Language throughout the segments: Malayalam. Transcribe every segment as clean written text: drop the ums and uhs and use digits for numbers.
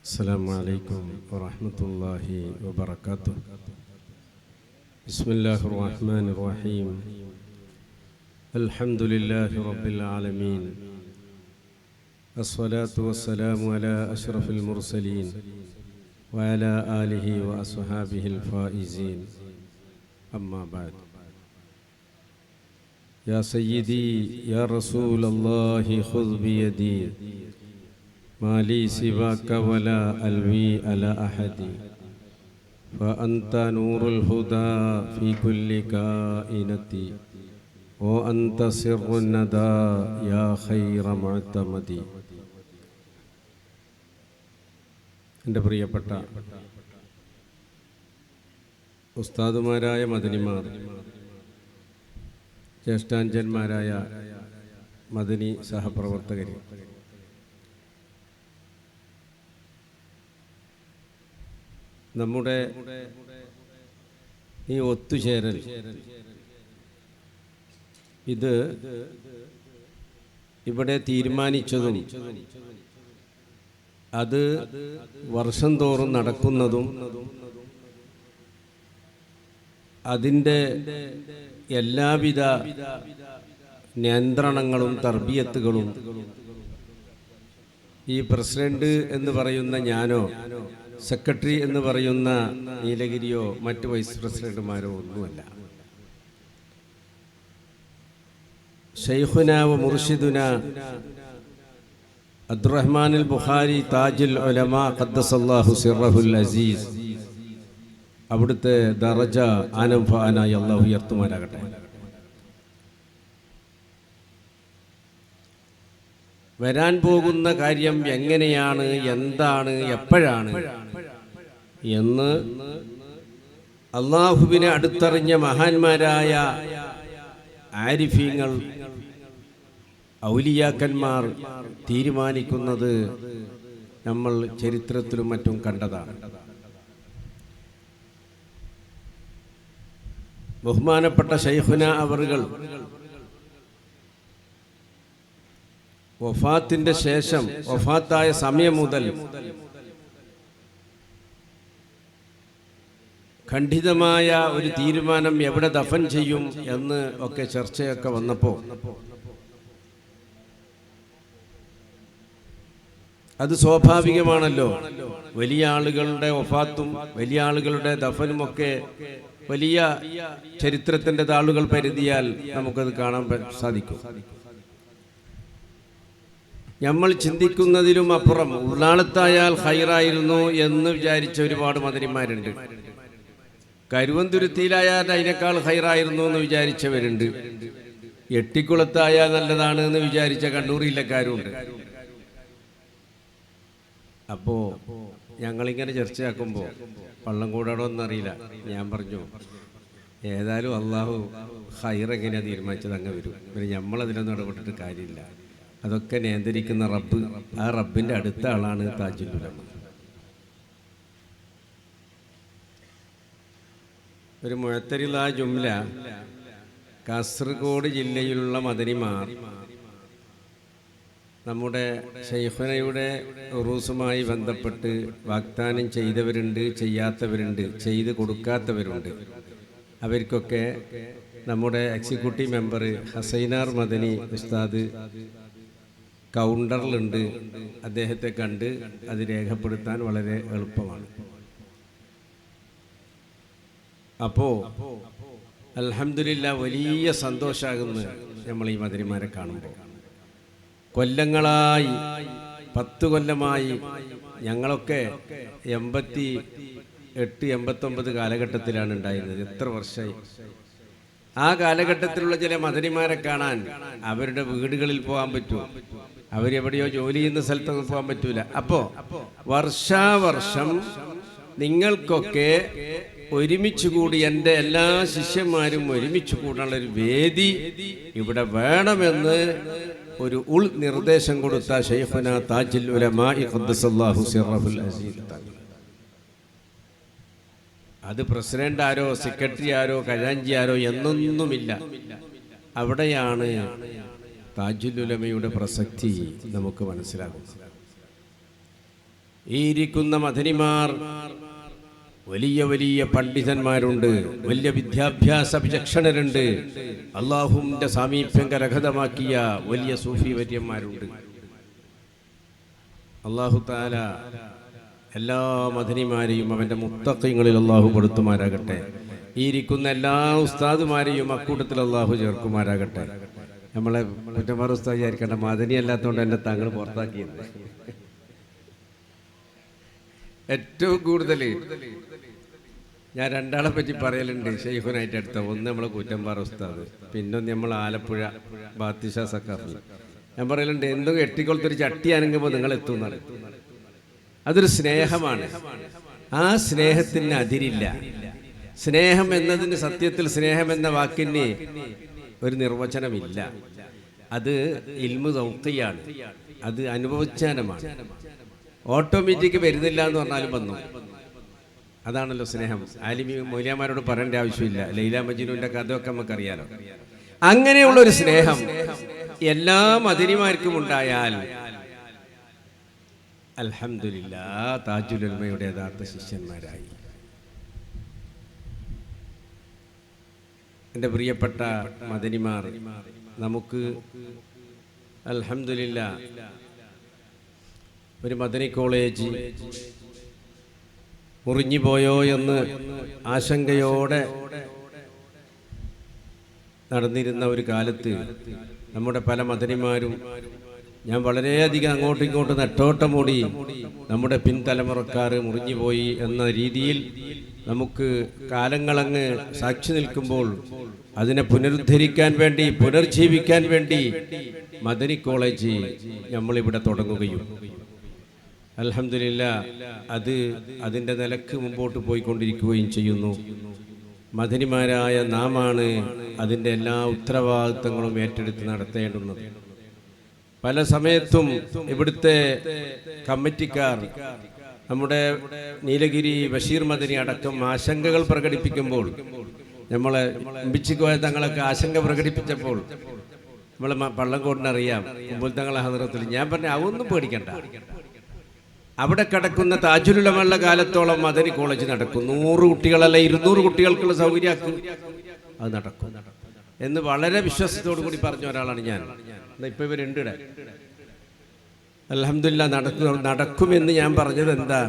السلام عليكم ورحمة الله وبركاته. بسم الله الرحمن الرحيم. الحمد لله رب العالمين، الصلاة والسلام على أشرف المرسلين وعلى آله وأصحابه الفائزين. أما بعد، يا سيدي يا رسول الله خذ بيدي ما لي سواك ولا ألوي على أحد فأنت نور الهدى في كل كائنتي وأنت سر الندى يا خير معتمد. എൻ്റെ പ്രിയപ്പെട്ട ഉസ്താദുമാരായ മദനിമാർ, ജ്യേഷ്ഠാഞ്ജന്മാരായ മദനി സഹപ്രവർത്തകർ, നമ്മുടെ ഈ ഒത്തുചേരൽ ഇത് ഇവിടെ തീരുമാനിച്ചതും അത് വർഷം തോറും നടക്കുന്നതും അതിൻ്റെ എല്ലാവിധ നിയന്ത്രണങ്ങളും തർബിയത്തുകളും ഈ പ്രസിഡന്റ് എന്ന് പറയുന്ന ഞാനോ സെക്രട്ടറി എന്ന് പറയുന്ന നീലഗിരിയോ മറ്റ് വൈസ് പ്രസിഡന്റുമാരോ ഒന്നുമല്ല. ശൈഖുന വ മുർഷിദുന അബ്ദുറഹ്മാനുൽ ബുഖാരി താജുൽ ഉലമാ ഖദ്ദസല്ലാഹു സിർറഹുൽ അസീസ്, അവിടുത്തെ ദറജ ആനംഫാനായി അല്ലാഹു ഉയർത്തുമാരാകട്ടെ. വരാൻ പോകുന്ന കാര്യം എങ്ങനെയാണ്, എന്താണ്, എപ്പോഴാണ് എന്ന് അള്ളാഹുവിനെ അടുത്തറിഞ്ഞ മഹാന്മാരായ ആരിഫീങ്ങൾ, ഔലിയാക്കന്മാർ തീരുമാനിക്കുന്നത് നമ്മൾ ചരിത്രത്തിലും മറ്റും കണ്ടതാണ്. ബഹുമാനപ്പെട്ട ശൈഖുന അവറുകൾ വഫാത്തിന്റെ ശേഷം, വഫാത്തായ സമയം മുതൽ ഖണ്ഡിതമായ ഒരു തീരുമാനം എവിടെ ദഫൻ ചെയ്യും എന്ന് ഒക്കെ ചർച്ചയൊക്കെ വന്നപ്പോൾ അത് സ്വാഭാവികമാണല്ലോ. വലിയ ആളുകളുടെ വഫാത്തും വലിയ ആളുകളുടെ ദഫനും ഒക്കെ വലിയ ചരിത്രത്തിന്റെ താളുകൾ പരിധിയാൽ നമുക്കത് കാണാൻ സാധിക്കും. നമ്മൾ ചിന്തിക്കുന്നതിലും അപ്പുറം ഉള്ളാളത്തായാൽ ഹൈറായിരുന്നു എന്ന് വിചാരിച്ച ഒരുപാട് മദനിമാരുണ്ട്. കരുവന്തുരുത്തിയിലായാൽ അതിനേക്കാൾ ഹൈറായിരുന്നു എന്ന് വിചാരിച്ചവരുണ്ട്. എട്ടിക്കുളത്തായാൽ നല്ലതാണ് എന്ന് വിചാരിച്ച കണ്ണൂരില്ലക്കാരുണ്ട്. അപ്പോ ഞങ്ങളിങ്ങനെ ചർച്ചയാക്കുമ്പോൾ പള്ളം കൂടാടോ എന്നറിയില്ല. ഞാൻ പറഞ്ഞു, ഏതായാലും അള്ളാഹു ഹൈർ എങ്ങനെയാണ് തീരുമാനിച്ചത് അങ്ങ് വരും, പിന്നെ നമ്മളതിലൊന്നും ഇടപെട്ടിട്ട് കാര്യമില്ല. അതൊക്കെ നിയന്ത്രിക്കുന്ന റബ്ബ്, ആ റബ്ബിൻ്റെ അടുത്ത ആളാണ് താജുൽ ഉലമ. ഒരു മുഅത്തരിള ജുംല, കാസർഗോഡ് ജില്ലയിലുള്ള മദനിമാർ നമ്മുടെ ശൈഖുനയുടെ ഉറൂസുമായി ബന്ധപ്പെട്ട് വാഗ്ദാനം ചെയ്തവരുണ്ട്, ചെയ്യാത്തവരുണ്ട്, ചെയ്ത് കൊടുക്കാത്തവരുണ്ട്. അവർക്കൊക്കെ നമ്മുടെ എക്സിക്യൂട്ടീവ് മെമ്പർ ഹസൈനാർ മദനി ഉസ്താദ് കൗണ്ടറിലുണ്ട്. അദ്ദേഹത്തെ കണ്ട് അത് രേഖപ്പെടുത്താൻ വളരെ എളുപ്പമാണ്. അപ്പോൾ അൽഹംദുലില്ലാ വലിയ സന്തോഷമാകുന്നു നമ്മൾ ഈ മദനിമാരെ കാണുമ്പോൾ. കൊല്ലങ്ങളായി, 10 കൊല്ലമായി ഞങ്ങളൊക്കെ 88, 89 കാലഘട്ടത്തിലാണ് ഉണ്ടായിരുന്നത്. എത്ര വർഷമായി. ആ കാലഘട്ടത്തിലുള്ള ചില മദനിമാരെ കാണാൻ അവരുടെ വീടുകളിൽ പോകാൻ പറ്റുമോ? അവരെവിടെയോ ജോലി ചെയ്യുന്ന സ്ഥലത്തൊന്നും പോകാൻ പറ്റൂല. അപ്പോ വർഷാവർഷം നിങ്ങൾക്കൊക്കെ ഒരുമിച്ച് കൂടി, എൻ്റെ എല്ലാ ശിഷ്യന്മാരും ഒരുമിച്ച് കൂടാനുള്ള ഒരു വേദി ഇവിടെ വേണമെന്ന് ഒരു നിർദ്ദേശം കൊടുത്ത ശൈഖുന താജുൽ ഉലമാ ഖദ്ദസല്ലാഹു സിർറഹുൽ അസീസ്. അത് പ്രസിഡന്റ് ആരോ സെക്രട്ടറി ആരോ ഖജാൻജി ആരോ എന്നൊന്നുമില്ല. അവിടെയാണ് താജുൽ ഉലമയുടെ പ്രസക്തി നമുക്ക് മനസ്സിലാകുന്നത്. ഈ ഇരിക്കുന്ന മദനിമാർ വലിയ വലിയ പണ്ഡിതന്മാരുണ്ട്, വലിയ വിദ്യാഭ്യാസ വിചക്ഷണരുണ്ട്, അള്ളാഹുവിന്റെ സാമീപ്യം കരഗതമാക്കിയ വലിയ സൂഫി വര്യന്മാരുണ്ട്. അള്ളാഹു തആല എല്ലാ മദനിമാരെയും അവന്റെ മുത്തഖീങ്ങളിൽ അള്ളാഹു പെടുത്തുമാരാകട്ടെ. ഈ ഇരിക്കുന്ന എല്ലാ ഉസ്താദുമാരെയും അക്കൂട്ടത്തിൽ അള്ളാഹു ചേർക്കുമാരാകട്ടെ. നമ്മളെ കുറ്റമാർ ഉസ്താദ് വിചാരിക്കേണ്ട, മദനി അല്ലാത്തതുകൊണ്ട് എന്നെ താങ്കൾ പുറത്താക്കിയത്. ഏറ്റവും കൂടുതൽ ഞാൻ രണ്ടാളെ പറ്റി പറയലുണ്ട് ഷെയ്ഖുനായിട്ട് അടുത്ത. ഒന്ന് നമ്മളെ കൂറ്റമ്പാറ ഉസ്താദ്, പിന്നൊന്ന് നമ്മൾ ആലപ്പുഴ ബാത്തിഷ സക്കാഫി. ഞാൻ പറയലുണ്ട്, എന്തെങ്കിലും എട്ടിക്കൊളത്തൊരു ചട്ടി അനങ്ങുമ്പോൾ നിങ്ങൾ എത്തുന്നത്. അതൊരു സ്നേഹമാണ്. ആ സ്നേഹത്തിന് അതിരില്ല. സ്നേഹം എന്നതിന് സത്യത്തിൽ സ്നേഹം എന്ന വാക്കിന് ഒരു നിർവചനമില്ല. അത് ഇൽമു ദൗഖിയാണ്, അത് അനുഭവജ്ഞാനമാണ്. ഓട്ടോമാറ്റിക് വരുന്നില്ല എന്ന് പറഞ്ഞാലും വന്നു. അതാണല്ലോ സ്നേഹം. ആലിമി മൗലിയാമാരോട് പറയേണ്ട ആവശ്യമില്ല. ലൈല മജ്നുവിന്റെ കഥയൊക്കെ നമുക്കറിയാലോ. അങ്ങനെയുള്ളൊരു സ്നേഹം എല്ലാ മദനിമാർക്കും ഉണ്ടായാൽ അൽഹംദുലില്ലാഹ് താജുൽ ഉലമയുടെ യഥാർത്ഥ ശിഷ്യന്മാരായി. എൻ്റെ പ്രിയപ്പെട്ട മദനിമാർ, നമുക്ക് അൽഹംദുലില്ലാഹ് ഒരു മദനി കോളേജ് മുറിഞ്ഞുപോയോ എന്ന് ആശങ്കയോടെ നടന്നിരുന്ന ഒരു കാലത്ത് നമ്മുടെ പല മദനിമാരും, ഞാൻ വളരെയധികം അങ്ങോട്ടും ഇങ്ങോട്ടും നെട്ടോട്ടമോടി നമ്മുടെ പിൻതലമുറക്കാർ മുറിഞ്ഞുപോയി എന്ന രീതിയിൽ നമുക്ക് കാലങ്ങളങ്ങ് സാക്ഷി നിൽക്കുമ്പോൾ അതിനെ പുനരുദ്ധരിക്കാൻ വേണ്ടി, പുനർജീവിക്കാൻ വേണ്ടി മദനി കോളേജ് നമ്മളിവിടെ തുടങ്ങുകയും അൽഹംദുലില്ലാഹ് അത് അതിൻ്റെ നിലക്ക് മുമ്പോട്ട് പോയിക്കൊണ്ടിരിക്കുകയും ചെയ്യുന്നു. മദനിമാരായ നാമാണ് അതിൻ്റെ എല്ലാ ഉത്തരവാദിത്തങ്ങളും ഏറ്റെടുത്ത് നടത്തേണ്ടുന്നത്. പല സമയത്തും ഇവിടുത്തെ കമ്മിറ്റിക്കാർ, നമ്മുടെ നീലഗിരി ബഷീർ മദനി അടക്കം ആശങ്കകൾ പ്രകടിപ്പിക്കുമ്പോൾ, നമ്മളെ ഇമ്പിച്ചിക്കോയ തങ്ങളൊക്കെ ആശങ്ക പ്രകടിപ്പിച്ചപ്പോൾ നമ്മളെ പള്ളംകോടിനറിയാം, മുമ്പ് തങ്ങളെ ഹദ്റത്തിൽ ഞാൻ പറഞ്ഞ അതൊന്നും പേടിക്കണ്ട, അവിടെ കിടക്കുന്ന താജുൽ ഉലമയുടെ കാലത്തോളം മദനി കോളേജ് നടക്കും. 100 കുട്ടികളല്ല 200 കുട്ടികൾക്കുള്ള സൗകര്യമാക്കും, അത് നടക്കും എന്ന് വളരെ വിശ്വാസത്തോടു കൂടി പറഞ്ഞ ഒരാളാണ് ഞാൻ. ഇപ്പൊ ഇവരുണ്ട് അൽഹംദുലില്ലാഹ് നടക്കുമെന്ന് ഞാൻ പറഞ്ഞത് എന്താ?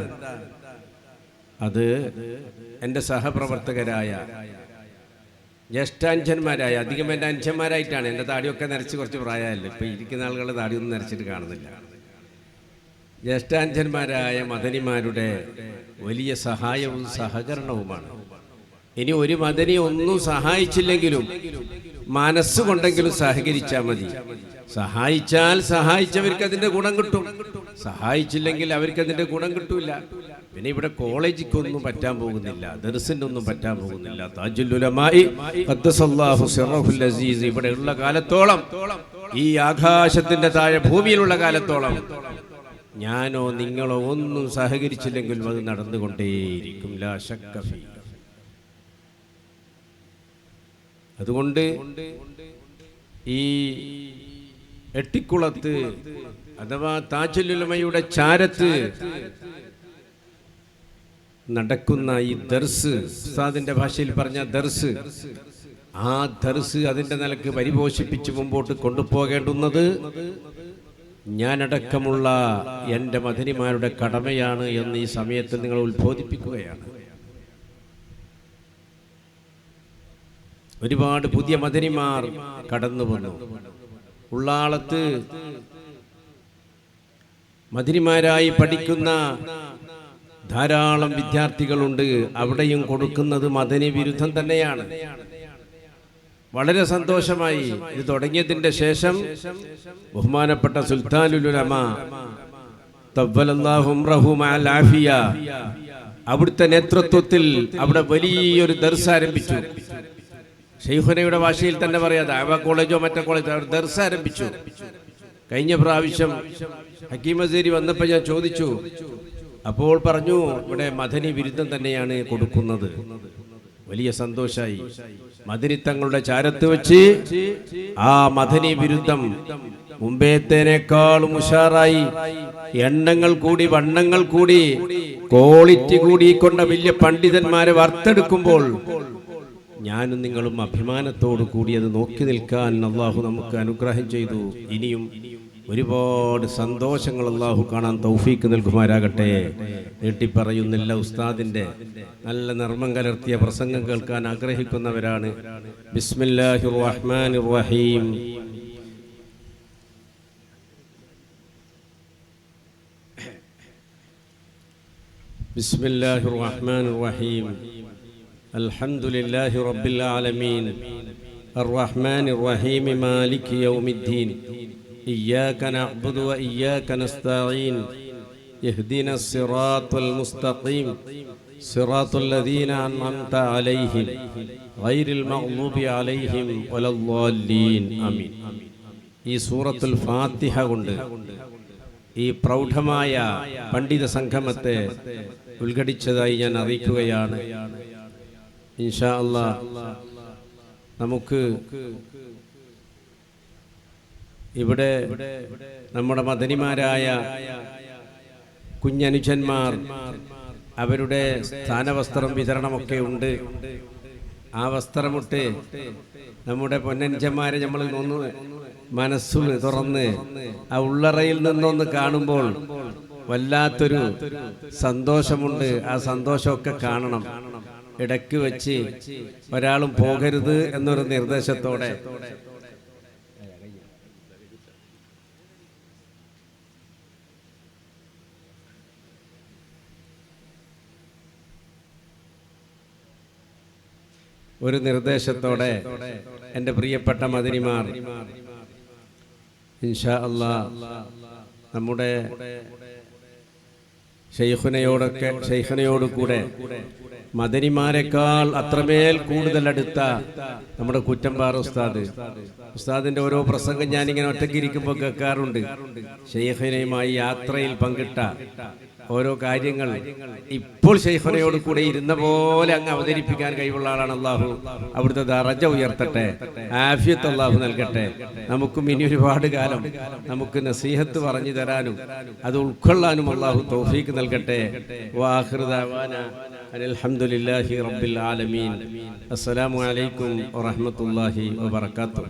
അത് എൻ്റെ സഹപ്രവർത്തകരായ ജ്യേഷ്ഠാഞ്ചന്മാരായ, അധികം എൻ്റെ അഞ്ചന്മാരായിട്ടാണ്. എൻ്റെ താടിയൊക്കെ നരച്ച് കുറച്ച് പ്രായമല്ലേ, ഇപ്പൊ ഇരിക്കുന്ന ആളുകളുടെ താടിയൊന്നും നരച്ചിട്ട് കാണുന്നില്ല. ജ്യേഷ്ഠാഞ്ചന്മാരായ മദനിമാരുടെ വലിയ സഹായവും സഹകരണവുമാണ്. ഇനി ഒരു മദനി ഒന്നും സഹായിച്ചില്ലെങ്കിലും മനസ്സുകൊണ്ടെങ്കിലും സഹകരിച്ചാൽ മതി. സഹായിച്ചാൽ സഹായിച്ചവർക്ക് അതിന്റെ ഗുണം കിട്ടും, സഹായിച്ചില്ലെങ്കിൽ അവർക്ക് അതിന്റെ ഗുണം കിട്ടൂല. പിന്നെ ഇവിടെ കോളേജിക്കൊന്നും പറ്റാൻ പോകുന്നില്ല, ദർസിന്റെ ഒന്നും പറ്റാൻ പോകുന്നില്ല. താജുൽ ഉലമായി ഖദ്ദസല്ലാഹു സിറഹുൽ അസീസ് ഇവിടെയുള്ള കാലത്തോളം, ഈ ആകാശത്തിന്റെ താഴെ ഭൂമിയിലുള്ള കാലത്തോളം ഞാനോ നിങ്ങളോ ഒന്നും സഹകരിച്ചില്ലെങ്കിൽ അത് നടന്നുകൊണ്ടേയിരിക്കും. ലാ ശക്ക ഫീ. അതുകൊണ്ട് ഈ എട്ടിക്കുളത്ത് അഥവാ താജുൽ ഉലമയുടെ ചാരത്ത് നടക്കുന്ന ഈ ദർസ്, ഉസ്താദിന്റെ ഭാഷയിൽ പറഞ്ഞ ദർസ്, ആ ദർസ് അതിന്റെ നിലക്ക് പരിപോഷിപ്പിച്ച് മുമ്പോട്ട് കൊണ്ടുപോകേണ്ടുന്നത് ഞാനടക്കമുള്ള എൻ്റെ മദനിമാരുടെ കടമയാണ് എന്ന് ഈ സമയത്ത് നിങ്ങൾ ഉത്ബോധിപ്പിക്കുകയാണ്. ഒരുപാട് പുതിയ മദനിമാർ കടന്നു വന്നു. ഉള്ളാളത്ത് മദനിമാരായി പഠിക്കുന്ന ധാരാളം വിദ്യാർത്ഥികളുണ്ട്. അവിടെയും കൊടുക്കുന്നത് മദനി വിരുദ്ധം തന്നെയാണ്. വളരെ സന്തോഷമായി. ഇത് തുടങ്ങിയതിന്റെ ശേഷം ബഹുമാനപ്പെട്ട സുൽത്താനുൽ ഉലമ തവ്വലല്ലാഹു ഉംറഹു മഅൽ ആഫിയ അവിടുത്തെ നേതൃത്വത്തിൽ അവിടെ വലിയൊരു ദർസ് ആരംഭിച്ചു. ഷെയ്ഖുനയുടെ ഭാഷയിൽ തന്നെ പറയാം, ദഅവ കോളേജോ മറ്റേ കോളേജോ ദർസ് ആരംഭിച്ചു. കഴിഞ്ഞ പ്രാവശ്യം ഹക്കീം അസീരി വന്നപ്പോൾ ഞാൻ ചോദിച്ചു, അപ്പോൾ പറഞ്ഞു ഇവിടെ മദനി വിരുദ്ധം തന്നെയാണ് കൊടുക്കുന്നത്. വലിയ സന്തോഷായി. മദനി തങ്ങളുടെ ചാരത്ത് വെച്ച് ആ മദനി വിരുദ്ധം മുമ്പേത്തേനേക്കാളും ഉഷാറായി എണ്ണങ്ങൾ കൂടി വണ്ണങ്ങൾ കൂടി ക്വാളിറ്റി കൂടി കൊണ്ട വലിയ പണ്ഡിതന്മാരെ വാർത്തെടുക്കുമ്പോൾ ഞാനും നിങ്ങളും അഭിമാനത്തോടു കൂടി അത് നോക്കി നിൽക്കാൻ അള്ളാഹു നമുക്ക് അനുഗ്രഹം ചെയ്തു. ഇനിയും ഒരുപാട് സന്തോഷങ്ങൾ അള്ളാഹു കാണാൻ തൗഫീക്ക് നൽകുമാരാകട്ടെ. നീട്ടിപ്പറയുന്നില്ല. ഉസ്താദിന്റെ നല്ല നർമ്മം കലർത്തിയ പ്രസംഗം കേൾക്കാൻ ആഗ്രഹിക്കുന്നവരാണ്. ബിസ്മില്ലാഹിർ റഹ്മാനിർ റഹീം. ബിസ്മില്ലാഹിർ റഹ്മാനിർ റഹീം. അൽഹംദുലില്ലാഹി റബ്ബിൽ ആലമീൻ അർറഹ്മാനിർ റഹീം മാലികി യൗമിദ്ദീൻ ഇയ്യാക നഅ്ബുദു വ ഇയ്യാക നസ്തഈൻ ഇഹ്ദിനസ് സിറാത്തൽ മുസ്തഖീം സിറാത്തൽ ലദീന അൻഅംത അലൈഹിം ഗൈറിൽ മഗ്ദൂബി അലൈഹിം വലദ്ദാല്ലീൻ. ആമീൻ. ഈ സൂറത്തുൽ ഫാത്തിഹ കൊണ്ട് ഈ പ്രൗഢമായ പണ്ഡിത സംഗമത്തെ ഉദ്ഘാടിച്ചതായി ഞാൻ അറിയിക്കുകയാണ്. ഇൻഷാ അല്ലാഹ് നമുക്ക് ഇവിടെ നമ്മുടെ മദനിമാരായ കുഞ്ഞനുജന്മാർ അവരുടെ സ്ഥാനവസ്ത്രം വിതരണമൊക്കെ ഉണ്ട്. ആ വസ്ത്രമിട്ട് നമ്മുടെ പൊന്നനുജന്മാരെ നമ്മൾ ഒന്ന് മനസ്സു തുറന്ന് ആ ഉള്ളറയിൽ നിന്നൊന്ന് കാണുമ്പോൾ വല്ലാത്തൊരു സന്തോഷമുണ്ട്. ആ സന്തോഷമൊക്കെ കാണണം. ഇടയ്ക്ക് വെച്ച് ഒരാളും പോകരുത് എന്നൊരു നിർദ്ദേശത്തോടെ എൻ്റെ പ്രിയപ്പെട്ട മദനിമാർ ഇൻഷാ അല്ലാഹ് നമ്മുടെ ശൈഖുനയോട് കൂടെ മദനിമാരെക്കാൾ അത്രമേൽ കൂടുതൽ അടുത്ത നമ്മുടെ കുറ്റമ്പാറ ഉസ്താദിന്റെ ഓരോ പ്രസംഗം ഞാനിങ്ങനെ ഒറ്റയ്ക്കിരിക്കുമ്പോൾ കേൾക്കാറുണ്ട്. ശൈഖുനയുമായി യാത്രയിൽ പങ്കിട്ട ഓരോ കാര്യങ്ങൾ ഇപ്പോൾ ശൈഖുനയോട് കൂടെ ഇരുന്ന പോലെ അങ്ങ് അവതരിപ്പിക്കാൻ കഴിവുള്ള ആളാണ്. അള്ളാഹു അവിടുത്തെ ദറജ ഉയർത്തട്ടെ, ആഫിയത്ത് അള്ളാഹു നൽകട്ടെ. നമുക്കും ഇനി ഒരുപാട് കാലം നമുക്ക് നസീഹത്ത് പറഞ്ഞു തരാനും അത് ഉൾക്കൊള്ളാനും അള്ളാഹു തൗഫീക്ക് നൽകട്ടെ. വആഖിറു ദഅവാനാ അൽഹംദുലില്ലാഹി റബ്ബിൽ ആലമീൻ. അസ്സലാമു അലൈക്കും വറഹ്മത്തുള്ളാഹി വബറകാതുഹു.